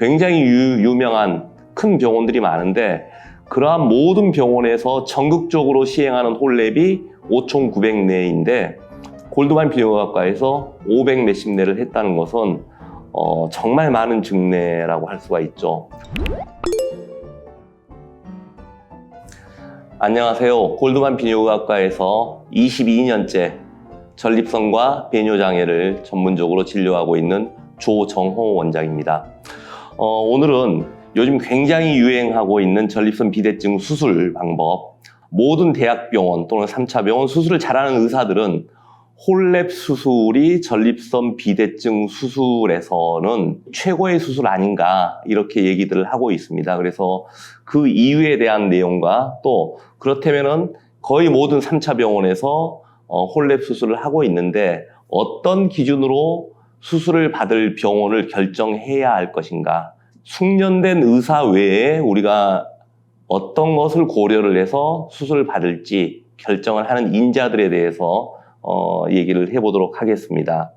굉장히 유명한 큰 병원들이 많은데 그러한 모든 병원에서 전국적으로 시행하는 홀랩이 5,900내인데 골드만 비뇨기과에서 500 몇십 내를 했다는 것은 정말 많은 증례라고 할 수가 있죠. 안녕하세요. 골드만 비뇨기과에서 22년째 전립선과 배뇨장애를 전문적으로 진료하고 있는 조정호 원장입니다. 오늘은 요즘 굉장히 유행하고 있는 전립선 비대증 수술 방법, 모든 대학병원 또는 3차 병원 수술을 잘하는 의사들은 홀랩 수술이 전립선 비대증 수술에서는 최고의 수술 아닌가 이렇게 얘기들을 하고 있습니다. 그래서 그 이유에 대한 내용과 또 그렇다면은 거의 모든 3차 병원에서 홀랩 수술을 하고 있는데 어떤 기준으로 수술을 받을 병원을 결정해야 할 것인가, 숙련된 의사 외에 우리가 어떤 것을 고려를 해서 수술을 받을지 결정을 하는 인자들에 대해서 얘기를 해보도록 하겠습니다.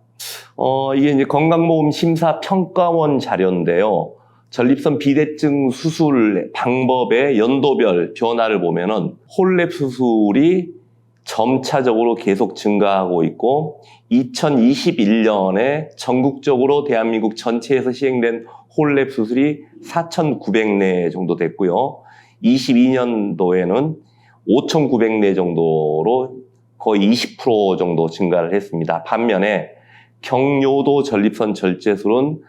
이게 이제 건강보험 심사평가원 자료인데요. 전립선 비대증 수술 방법의 연도별 변화를 보면은 홀랩 수술이 점차적으로 계속 증가하고 있고 2021년에 전국적으로 대한민국 전체에서 시행된 홀랩 수술이 4,900내 정도 됐고요. 22년도에는 5,900내 정도로 거의 20% 정도 증가를 했습니다. 반면에 경요도 전립선 절제술은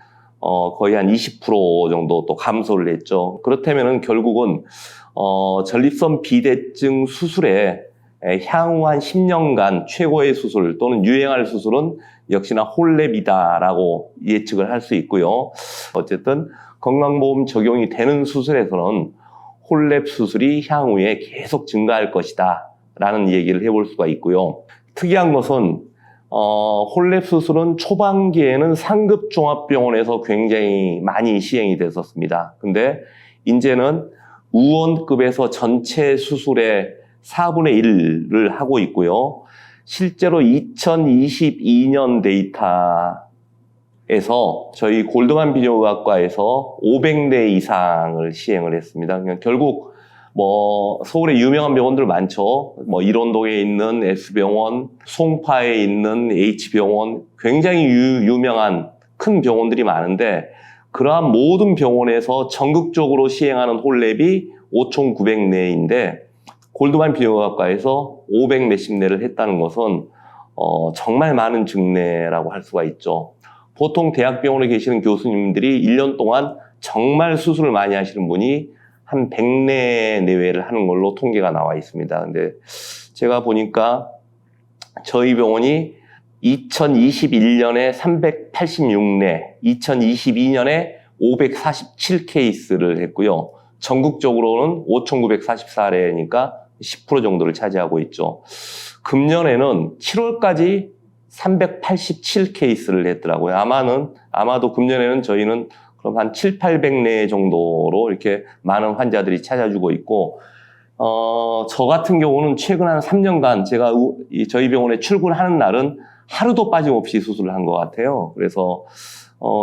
거의 한 20% 정도 또 감소를 했죠. 그렇다면은 결국은 전립선 비대증 수술에 향후 한 10년간 최고의 수술 또는 유행할 수술은 역시나 홀랩이다라고 예측을 할 수 있고요. 어쨌든 건강보험 적용이 되는 수술에서는 홀랩 수술이 향후에 계속 증가할 것이다 라는 얘기를 해볼 수가 있고요. 특이한 것은 홀랩 수술은 초반기에는 상급 종합병원에서 굉장히 많이 시행이 됐었습니다. 근데 이제는 의원급에서 전체 수술의 4분의 1을 하고 있고요. 실제로 2022년 데이터에서 저희 골드만 비뇨기과에서 500대 이상을 시행을 했습니다. 그냥 결국 서울에 유명한 병원들 많죠. 일원동에 있는 S병원, 송파에 있는 H병원, 굉장히 유명한 큰 병원들이 많은데 그러한 모든 병원에서 전국적으로 시행하는 홀랩이 5,900내인데 골드만 비뇨기과에서 500 몇십 내를 했다는 것은 정말 많은 증례라고 할 수가 있죠. 보통 대학병원에 계시는 교수님들이 1년 동안 정말 수술을 많이 하시는 분이 한 100내 내외를 하는 걸로 통계가 나와 있습니다. 근데 제가 보니까 저희 병원이 2021년에 386내, 2022년에 547케이스를 했고요. 전국적으로는 5,944내니까 10% 정도를 차지하고 있죠. 금년에는 7월까지 387케이스를 했더라고요. 아마도 금년에는 저희는 그럼 한 7, 800내 정도로 이렇게 많은 환자들이 찾아주고 있고, 저 같은 경우는 최근 한 3년간 제가 저희 병원에 출근하는 날은 하루도 빠짐없이 수술을 한 것 같아요. 그래서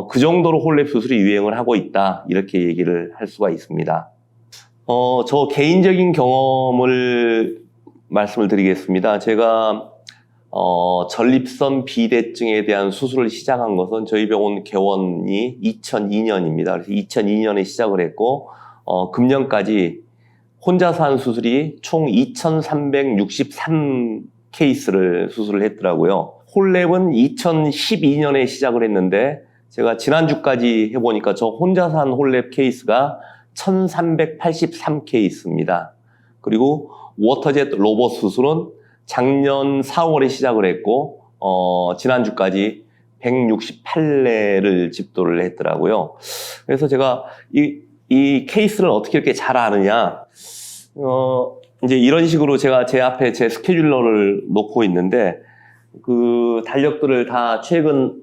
그 정도로 홀랩 수술이 유행을 하고 있다, 이렇게 얘기를 할 수가 있습니다. 저 개인적인 경험을 말씀을 드리겠습니다. 제가 전립선 비대증에 대한 수술을 시작한 것은 저희 병원 개원이 2002년입니다. 그래서 2002년에 시작을 했고 금년까지 혼자서 한 수술이 총 2,363케이스를 수술을 했더라고요. 홀랩은 2012년에 시작을 했는데 제가 지난주까지 해보니까 저 혼자서 한 홀랩 케이스가 1,383케이스입니다. 그리고 워터젯 로봇 수술은 작년 4월에 시작을 했고 지난주까지 168내를 집도를 했더라고요. 그래서 제가 이 케이스를 어떻게 이렇게 잘 아느냐, 이제 이런 식으로 제가 제 앞에 제 스케줄러를 놓고 있는데 그 달력들을 다 최근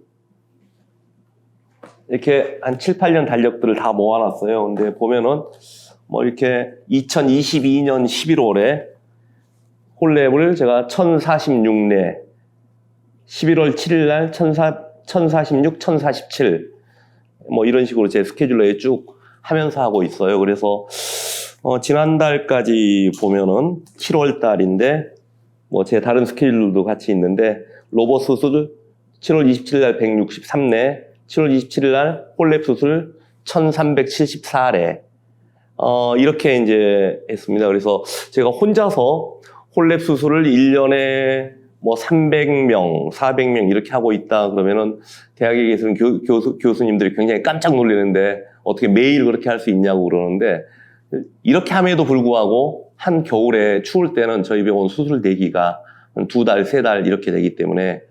이렇게 한 7, 8년 달력들을 다 모아놨어요. 근데 보면은 이렇게 2022년 11월에 홀랩을 제가 1046내, 11월 7일 날 1046, 1047, 뭐 이런 식으로 제 스케줄러에 쭉 하면서 하고 있어요. 그래서 지난달까지 보면은 7월 달인데 뭐 제 다른 스케줄도 같이 있는데 로봇 수술 7월 27일 날 163례, 7월 27일 날 홀랩 수술 1374례 이렇게 이제 했습니다. 그래서 제가 혼자서 홀랩 수술을 1년에 뭐 300명, 400명 이렇게 하고 있다 그러면은 대학에 계시는 교수님들이 굉장히 깜짝 놀라는데 어떻게 매일 그렇게 할 수 있냐고 그러는데 이렇게 함에도 불구하고 한 겨울에 추울 때는 저희 병원 수술 대기가 한 2달, 3달 이렇게 되기 때문에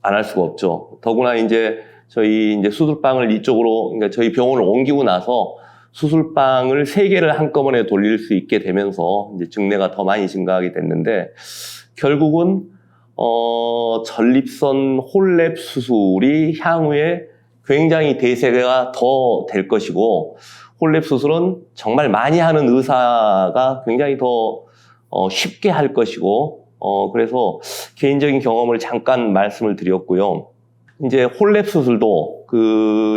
안 할 수가 없죠. 더구나 이제 저희 이제 수술방을 이쪽으로 그러니까 저희 병원을 옮기고 나서 수술방을 3개를 한꺼번에 돌릴 수 있게 되면서 이제 증례가 더 많이 증가하게 됐는데 결국은 전립선 홀랩 수술이 향후에 굉장히 대세가 더 될 것이고 홀랩 수술은 정말 많이 하는 의사가 굉장히 더 쉽게 할 것이고 그래서 개인적인 경험을 잠깐 말씀을 드렸고요. 이제 홀랩 수술도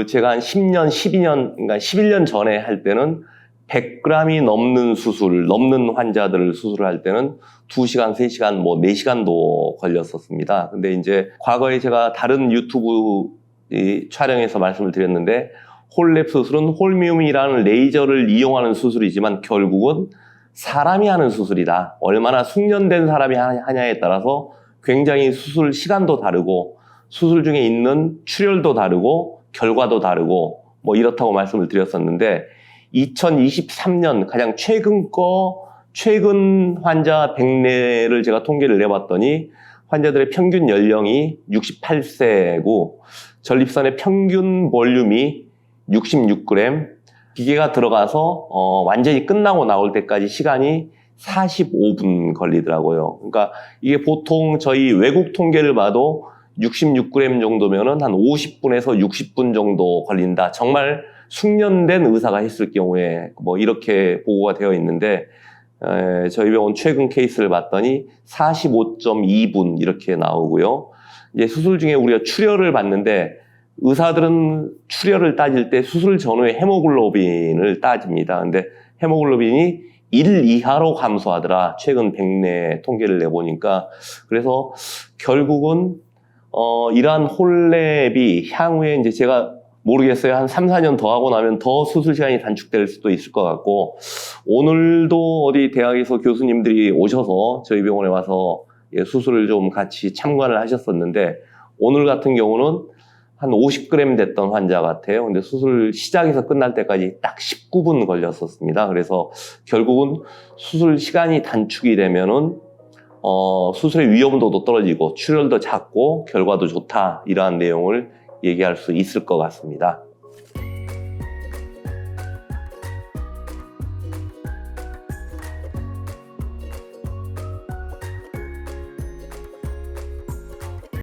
제가 한 10년, 12년, 그러니까 11년 전에 할 때는 100g이 넘는 환자들을 수술할 때는 2시간, 3시간, 뭐 4시간도 걸렸었습니다. 근데 이제 과거에 제가 다른 유튜브 촬영에서 말씀을 드렸는데 홀랩 수술은 홀미움이라는 레이저를 이용하는 수술이지만 결국은 사람이 하는 수술이다. 얼마나 숙련된 사람이 하냐에 따라서 굉장히 수술 시간도 다르고 수술 중에 있는 출혈도 다르고 결과도 다르고 뭐 이렇다고 말씀을 드렸었는데 2023년 가장 최근 환자 100례를 제가 통계를 내봤더니 환자들의 평균 연령이 68세고 전립선의 평균 볼륨이 66g, 기계가 들어가서 완전히 끝나고 나올 때까지 시간이 45분 걸리더라고요. 그러니까 이게 보통 저희 외국 통계를 봐도 66g 정도면은 한 50분에서 60분 정도 걸린다. 정말 숙련된 의사가 했을 경우에 뭐 이렇게 보고가 되어 있는데 저희 병원 최근 케이스를 봤더니 45.2분 이렇게 나오고요. 이제 수술 중에 우리가 출혈을 봤는데 의사들은 출혈을 따질 때 수술 전후에 헤모글로빈을 따집니다. 근데 헤모글로빈이 1 이하로 감소하더라. 최근 100례 통계를 내보니까. 그래서 결국은 이러한 홀랩이 향후에 이제 제가 모르겠어요. 한 3, 4년 더 하고 나면 더 수술 시간이 단축될 수도 있을 것 같고 오늘도 어디 대학에서 교수님들이 오셔서 저희 병원에 와서 수술을 좀 같이 참관을 하셨었는데 오늘 같은 경우는 한 50g 됐던 환자 같아요. 근데 수술 시작에서 끝날 때까지 딱 19분 걸렸었습니다. 그래서 결국은 수술 시간이 단축이 되면은 수술의 위험도도 떨어지고 출혈도 작고 결과도 좋다 이러한 내용을 얘기할 수 있을 것 같습니다.